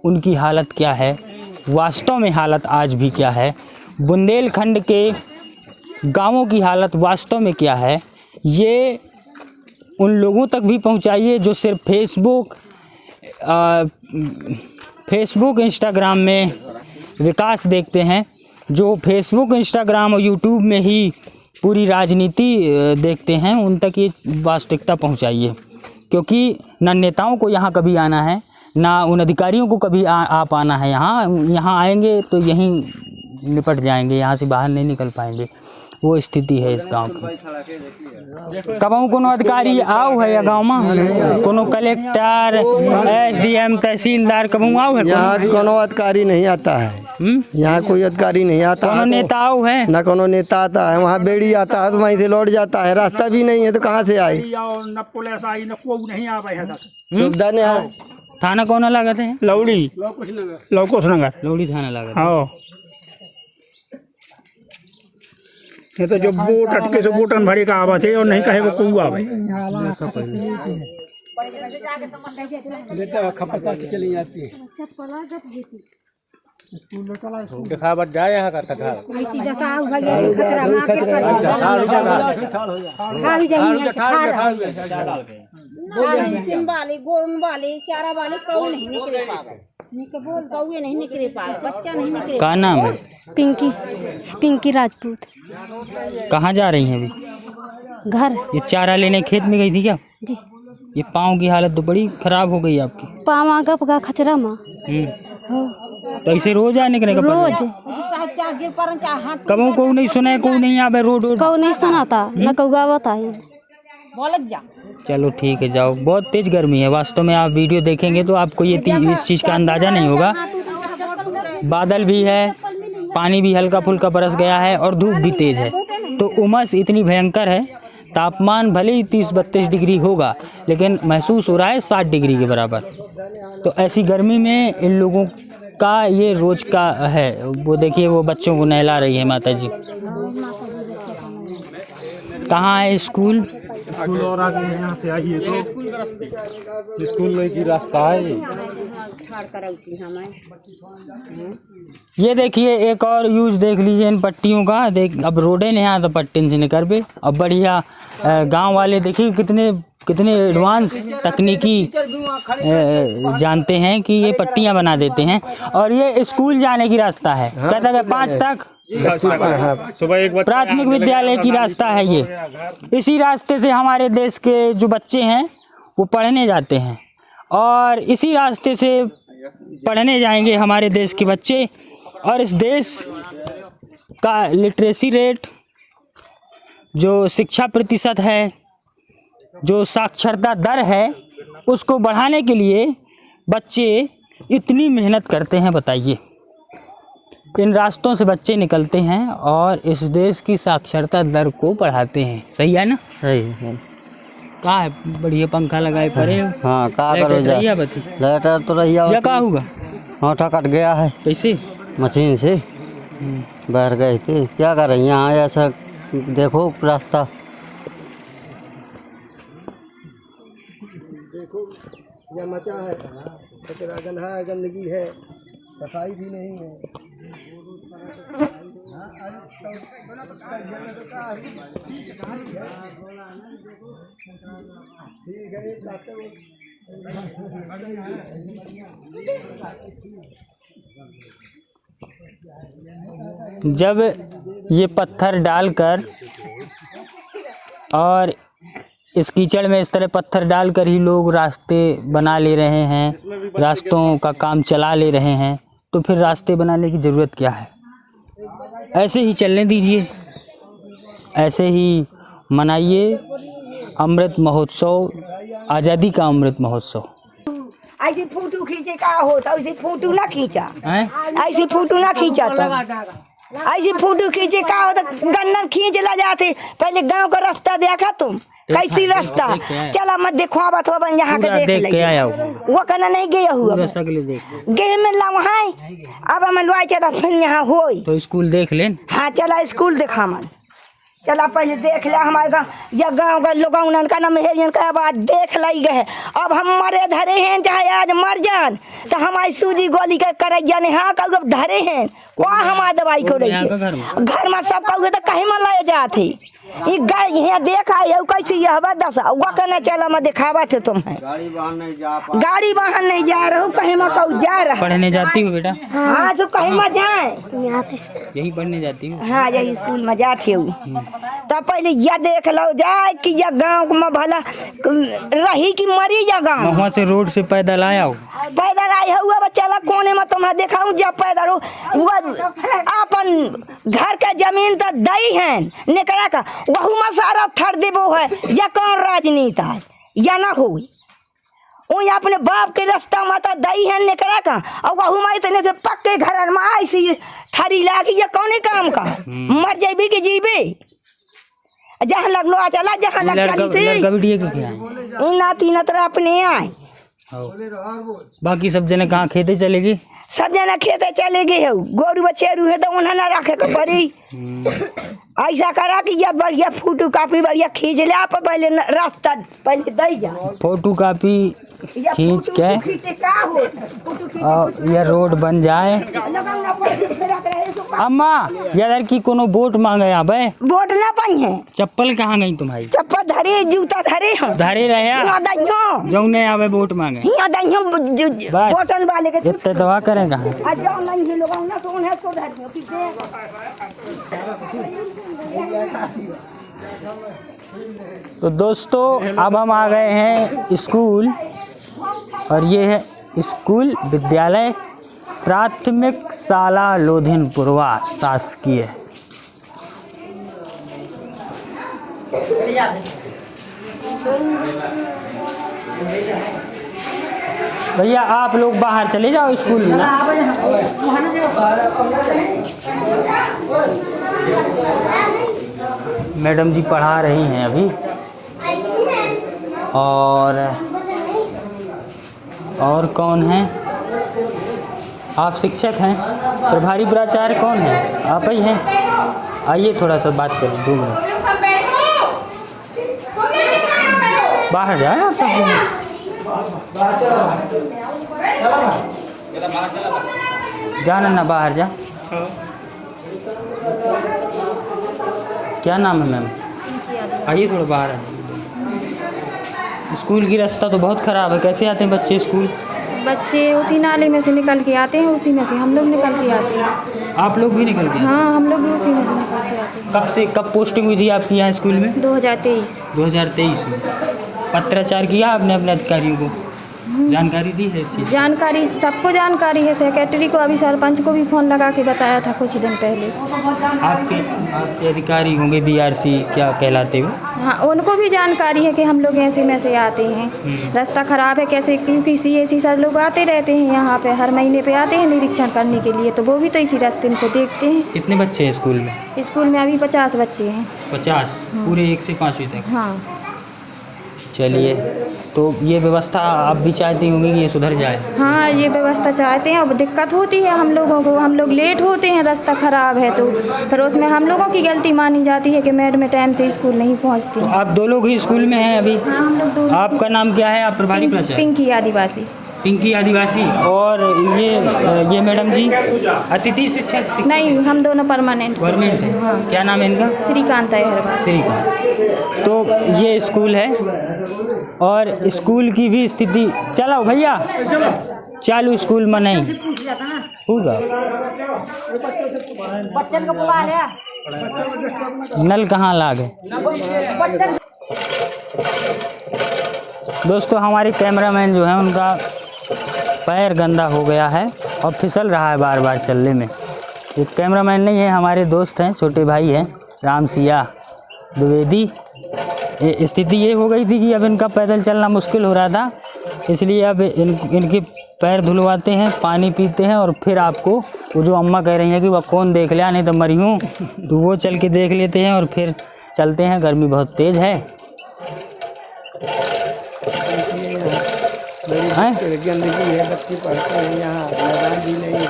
उनकी हालत क्या है, वास्तव में हालत आज भी क्या है, बुंदेलखंड के गांवों की हालत वास्तव में क्या है, ये उन लोगों तक भी पहुंचाइए जो सिर्फ फेसबुक इंस्टाग्राम में विकास देखते हैं, जो फेसबुक इंस्टाग्राम और यूट्यूब में ही पूरी राजनीति देखते हैं, उन तक ये वास्तविकता पहुंचाइए। क्योंकि न नेताओं को यहाँ कभी आना है, ना उन अधिकारियों को कभी आ पाना है। यहाँ आएंगे तो यहीं निपट जाएंगे, यहाँ से बाहर नहीं निकल पाएंगे। वो स्थिति है इस गांव की। कबहू कोनो अधिकारी आओ है या गांव में, कोनो कलेक्टर SDM तहसीलदार कबहू आओ है? यहाँ कोनो अधिकारी नहीं आता है। यहाँ कोई अधिकारी नहीं आता। कोनो नेता आओ है? ना कोनो नेता आता है। वहाँ बेड़ी आता है तो वहीं से लौट जाता है, रास्ता भी नहीं है तो कहाँ से आए। सुविधा नहीं है। थाना कौन लागत है? लौड़ी लौकुश नगर लौड़ी थाना लागत। हाँ ये तो जो बोट अटके से बोटन भरे का आवाज है और नहीं कहे वो कोई आवे। चली जाती है दिखावट जाए यहाँ का कथा वाली गोरन वाली चारा वाली कौन नहीं निकले पावे, बोल कौए नहीं निकले पावे, बच्चा नहीं निकले। क्या नाम है? पिंकी राजपूत। कहाँ जा रही हैं अभी? घर। ये चारा लेने खेत में गई थी क्या? जी। ये पाँव की हालत तो बड़ी खराब हो गई आपकी। पाँव का खचरा माँ। तो ऐसे रोज आने का रोज कबों को नहीं सुना है, को नहीं आवे रोड कौ नहीं सुना था न कौ गावत आई। चलो ठीक है, जाओ। बहुत तेज गर्मी है वास्तव में। आप वीडियो देखेंगे तो आपको ये इस चीज़ का अंदाज़ा नहीं होगा। बादल भी है, पानी भी हल्का फुल्का बरस गया है और धूप भी तेज है, तो उमस इतनी भयंकर है। तापमान भले ही 30-32 डिग्री होगा, लेकिन महसूस हो रहा है 60 डिग्री के बराबर। तो ऐसी गर्मी में इन लोगों का ये रोज का है। वो देखिए, वो बच्चों को नहला रही है माता जी। कहाँ है स्कूल? स्कूल और आगे यहाँ से आइए तो स्कूल की रास्ता है। ये देखिए एक और यूज देख लीजिए इन पट्टियों का। अब रोडे नहीं यहाँ तो पट्टी से निकल पे। अब बढ़िया गांव वाले देखिए कितने एडवांस तकनीकी जानते हैं कि ये पट्टियाँ बना देते हैं। और ये स्कूल जाने की रास्ता है, कहता है 5 तक सुबह एक प्राथमिक विद्यालय की रास्ता है ये। इसी रास्ते से हमारे देश के जो बच्चे हैं वो पढ़ने जाते हैं, और इसी रास्ते से पढ़ने जाएंगे हमारे देश के बच्चे। और इस देश का लिटरेसी रेट, जो शिक्षा प्रतिशत है, जो साक्षरता दर है, उसको बढ़ाने के लिए बच्चे इतनी मेहनत करते हैं। बताइए, इन रास्तों से बच्चे निकलते हैं और इस देश की साक्षरता दर को बढ़ाते हैं। सही है ना? सही है। कहाँ है? बढ़िया पंखा लगाए पड़े। हाँ, का करो लाइटर तो रही या का होगा? होठा कट गया है। कैसे? मशीन से बाहर गए थे। क्या कर रही हैं? यहाँ ऐसा देखो रास्ता, देखो यह मचा है, कचरा गंदा है, गंदगी है, सफाई भी नहीं है। जब ये पत्थर डालकर और इस कीचड़ में इस तरह पत्थर डालकर ही लोग रास्ते बना ले रहे हैं, रास्तों का काम चला ले रहे हैं, तो फिर रास्ते बनाने की ज़रूरत क्या है? ऐसे ही चलने दीजिए, ऐसे ही मनाइए अमृत महोत्सव, आज़ादी का अमृत महोत्सव। ऐसी फोटो खींचे का होता, ऐसी फोटो ना खींचा, ऐसी फोटो ना खींचा तो ऐसी फोटो खींचे का होता, गन्ना खींच ला जाते। पहले गांव का रास्ता देखा तुम, कैसी रास्ता? चला मत देखो, बात हो यहाँ के देख ले। वो कहना नहीं गया हुआ गे में ला वहाँ। अब हम लुआई चला फिर यहाँ हो तो स्कूल देख लें। हाँ चला स्कूल देखा मन, चला पहले देख लिया हमारे गाँव या गाँव का लोग का नाम है का बात देख लाई गए। अब हम मरे धरे हैं, चाहे आज मर जान तो हमारी सूजी गोली के करे जाने। हाँ कब धरे हैं वहाँ हमारी दवाई को रही है घर में सब कहोगे तो कहीं में लाए जाते। यहाँ देखा है कैसे यह दशा वो कहना चला मैं दिखावा थे तुम्हें। गाड़ी वाहन नहीं जा रहा हूँ, कहीं मैं कहूँ जा रहा। पढ़ने जाती हो बेटा? हाँ तो कहीं मैं जाए, यही पढ़ने जाती हूँ। हाँ यही स्कूल में जाती हूँ। तो पहले यह देख लो जाए कि यह गाँव में भला रही कि मरी या गाँव। वहाँ से रोड से पैदल आया हो? पैदल आया हुआ चला कोने में तुम्हें दिखाऊं। जब पैदल हो अपन घर का जमीन तो दई है निकला का, वहू में सारा थर देवो है या कौन राजनीति है या ना हो। वो अपने बाप के रास्ता में तो दई है निकला का, और वहू में इतने से पक्के घर में ऐसी थरी लागी या कौने काम का। मर जाबे कि जीबे जहाँ लगलो आ चला, जहाँ लग चली नाती नतरा अपने आए। बाकी सब जने कहाँ खेते चलेगी? सब जना खेते चले गए हो, गोरू बछेरू है तो उन्हें ना रखे के पड़ी। ऐसा करा कि ये बढ़िया फोटो कापी बढ़िया खींच ले, आप पहले रास्ता पहले दई जा। फोटो कापी खींच के और यह रोड बन जाए। अम्मा यार की कोनो वोट मांगे आबे? वोट ना पाई है। चप्पल कहाँ गई तुम्हारी? चप्पल धरे, जूता धरे हम धरे रहे जौने आवे वोट मांगे। वोटन वाले के इतने दवा करें कहाँ? जाओ नहीं है लोग ना तो उन्हें सो धर पीछे। तो दोस्तों अब हम आ गए हैं स्कूल, और ये है स्कूल विद्यालय प्राथमिक शाला लोधिनपुरवा शासकीय। भैया आप लोग बाहर चले जाओ स्कूल में। मैडम जी पढ़ा रही हैं अभी, और कौन हैं? आप शिक्षक हैं? प्रभारी प्राचार्य कौन है? आप ही हैं? आइए थोड़ा सा बात करें 2 मिनट। बाहर जाए आप सब। जाना ना, बाहर जा। क्या नाम है मैम? आइए थोड़ा बाहर। स्कूल की रास्ता तो बहुत ख़राब है, कैसे आते हैं बच्चे स्कूल? बच्चे उसी नाले में से निकल के आते हैं, उसी में से हम लोग निकल के आते हैं। आप लोग भी निकल के? हाँ, हम लोग भी उसी में से निकल के आते हैं। कब पोस्टिंग हुई थी आपकी यहाँ स्कूल में? 2023। 2023 में पत्राचार किया आपने अपने अधिकारियों को? जानकारी दी है इस चीज़? जानकारी सबको जानकारी है, सेक्रेटरी को, अभी सरपंच को भी फ़ोन लगा के बताया था कुछ दिन पहले। आपके अधिकारी होंगे BRC क्या कहलाते हो? हाँ, उनको भी जानकारी है कि हम लोग ऐसे में से आते हैं, रास्ता ख़राब है कैसे, क्योंकि CAC सर लोग आते रहते हैं यहाँ पे, हर महीने पे आते हैं निरीक्षण करने के लिए, तो वो भी तो इसी रास्ते को देखते हैं। कितने बच्चे हैं स्कूल में? स्कूल में अभी 50 बच्चे हैं। 50? पूरे 1 से 5वीं तक? हाँ। चलिए, तो ये व्यवस्था आप भी चाहती होंगी कि ये सुधर जाए? हाँ, ये व्यवस्था चाहते हैं। अब दिक्कत होती है हम लोगों को, हम लोग लेट होते हैं, रास्ता ख़राब है तो फिर उसमें हम लोगों की गलती मानी जाती है कि मैडम टाइम से स्कूल नहीं पहुँचती। तो आप 2 लोग ही स्कूल में हैं अभी? हाँ, हम लोग 2। आपका नाम क्या है? आप प्रभारी प्राचार्य? पिंकी आदिवासी। पिंकी आदिवासी। और ये मैडम जी अतिथि शिक्षक? नहीं, हम दोनों परमानेंट हैं। हाँ। क्या नाम है इनका? श्रीकांत है। श्रीकांत। तो ये स्कूल है और स्कूल की भी स्थिति, चलो भैया चालू स्कूल में नहीं होगा। नल कहाँ लागे? दोस्तों हमारे कैमरामैन जो है उनका पैर गंदा हो गया है और फिसल रहा है बार बार चलने में। ये कैमरामैन नहीं है, हमारे दोस्त हैं, छोटे भाई हैं, राम सिया द्विवेदी। स्थिति ये हो गई थी कि अब इनका पैदल चलना मुश्किल हो रहा था, इसलिए अब इनके पैर धुलवाते हैं, पानी पीते हैं और फिर आपको वो जो अम्मा कह रही हैं कि वह कौन देख लिया नहीं तो मरी हूँ, तो वो चल के देख लेते हैं और फिर चलते हैं। गर्मी बहुत तेज़ है। गंदगी है, बच्चे पढ़ते हैं यहाँ, मैदान भी नहीं है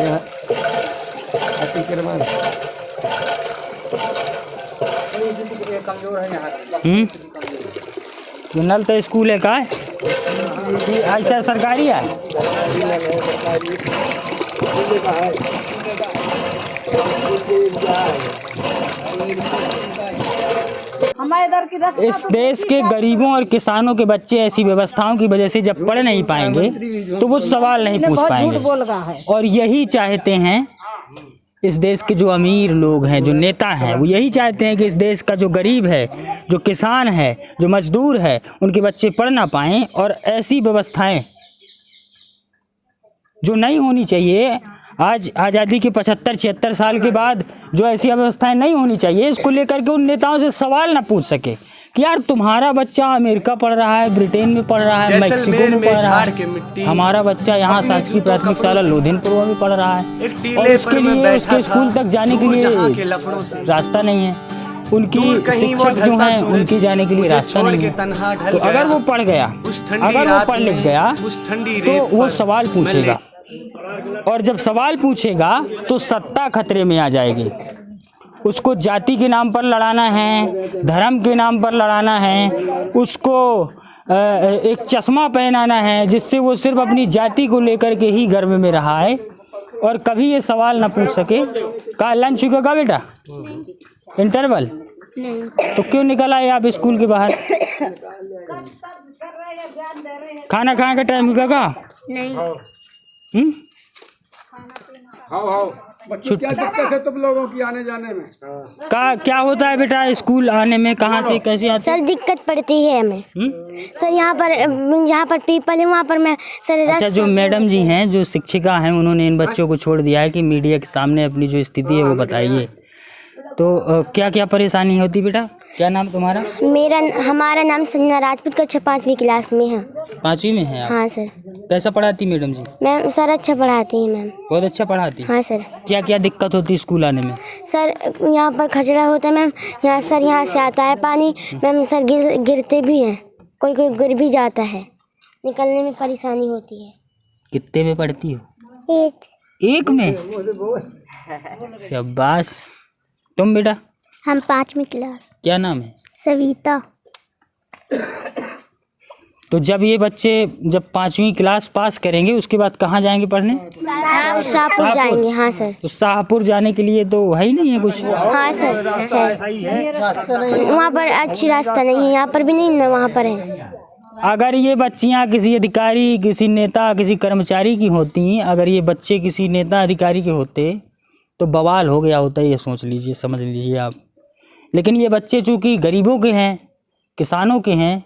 यहाँ, अतिक्रमण। ये नल तो स्कूल है का है? ऐसा सरकारी है? इस देश के गरीबों और किसानों के बच्चे ऐसी व्यवस्थाओं की वजह से जब पढ़ नहीं पाएंगे तो वो सवाल नहीं पूछ पाएंगे। और यही चाहते हैं इस देश के जो अमीर लोग हैं, जो नेता हैं, वो यही चाहते हैं कि इस देश का जो गरीब है, जो किसान है, जो मजदूर है, उनके बच्चे पढ़ ना पाएँ। और ऐसी व्यवस्थाएं जो नहीं होनी चाहिए, आज आज़ादी के 75-76 साल के बाद जो ऐसी व्यवस्थाएं नहीं होनी चाहिए, इसको लेकर के उन नेताओं से सवाल ना पूछ सके कि यार तुम्हारा बच्चा अमेरिका पढ़ रहा है, ब्रिटेन में पढ़ रहा है, मैक्सिको में पढ़ रहा है, हमारा बच्चा यहाँ शासकीय प्राथमिक शाला लोधिनपुरवा में पढ़ रहा है और उसके लिए उसके स्कूल तक जाने के लिए रास्ता नहीं है। उनकी शिक्षक जो हैं उनके जाने के लिए रास्ता नहीं है। तो अगर वो पढ़ गया, अगर वो पढ़ लिख गया तो वो सवाल पूछेगा, और जब सवाल पूछेगा तो सत्ता खतरे में आ जाएगी। उसको जाति के नाम पर लड़ाना है, धर्म के नाम पर लड़ाना है, उसको एक चश्मा पहनाना है जिससे वो सिर्फ अपनी जाति को लेकर के ही गर्व में रहा है और कभी ये सवाल ना पूछ सके। का लंच हुआ का बेटा? इंटरवल नहीं। तो क्यों निकल आए आप स्कूल के बाहर? खाना खाने का टाइम हुआ का? नहीं। बच्चों क्या दिक्कत है तुम लोगों की आने जाने में? क्या होता है बेटा स्कूल आने में, कहाँ से कैसे आते? सर दिक्कत पड़ती है हमें। सर यहाँ पर पीपल है वहाँ पर मैं सर अच्छा, जो मैडम जी हैं, जो शिक्षिका हैं, उन्होंने इन बच्चों को छोड़ दिया है कि मीडिया के सामने अपनी जो स्थिति है वो बताइए, तो क्या क्या परेशानी होती बेटा? क्या नाम तुम्हारा? हमारा नाम संजना राजपूत, कक्षा 5वीं क्लास में है। 5वीं में है आप? हाँ सर। कैसा पढ़ाती मैडम जी? मैम सर अच्छा पढ़ाती हैं मैम। बहुत अच्छा पढ़ाती? हाँ सर। क्या क्या दिक्कत होती है स्कूल आने में? सर यहाँ पर खचड़ा होता है मैम, यहाँ से आता है पानी मैम, सर गिरते भी हैं, कोई गिर भी जाता है, निकलने में परेशानी होती है। कितने में पढ़ती हो? एक में? शाबाश। तुम बेटा? हम 5वीं क्लास। क्या नाम है? सविता। तो जब ये बच्चे 5वीं क्लास पास करेंगे उसके बाद कहाँ जाएंगे पढ़ने? शाहपुर जाएंगे। हाँ सर। तो शाहपुर जाने के लिए तो है ही नहीं है कुछ? हाँ सर है। वहाँ पर अच्छी रास्ता नहीं है, यहाँ पर भी नहीं ना, वहाँ पर है। अगर ये बच्चियाँ किसी अधिकारी, किसी नेता, किसी कर्मचारी की होती, अगर ये बच्चे किसी नेता अधिकारी के होते तो बवाल हो गया होता, ये सोच लीजिए, समझ लीजिए आप। लेकिन ये बच्चे चूँकि गरीबों के हैं, किसानों के हैं,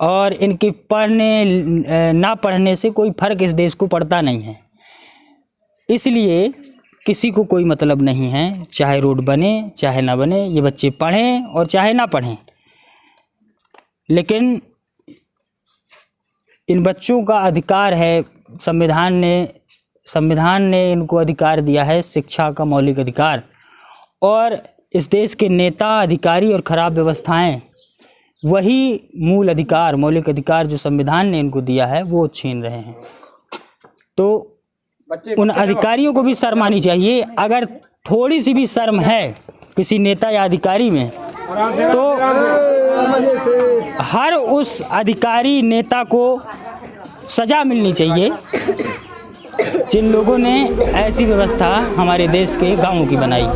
और इनके पढ़ने ना पढ़ने से कोई फ़र्क इस देश को पड़ता नहीं है, इसलिए किसी को कोई मतलब नहीं है, चाहे रोड बने चाहे ना बने, ये बच्चे पढ़ें और चाहे ना पढ़ें। लेकिन इन बच्चों का अधिकार है, संविधान ने इनको अधिकार दिया है, शिक्षा का मौलिक अधिकार, और इस देश के नेता, अधिकारी और ख़राब व्यवस्थाएं वही मूल अधिकार, मौलिक अधिकार जो संविधान ने इनको दिया है वो छीन रहे हैं। तो उन अधिकारियों को भी शर्म आनी चाहिए। अगर थोड़ी सी भी शर्म है किसी नेता या अधिकारी में, तो हर उस अधिकारी नेता को सज़ा मिलनी चाहिए जिन लोगों ने ऐसी व्यवस्था हमारे देश के गाँवों की बनाई।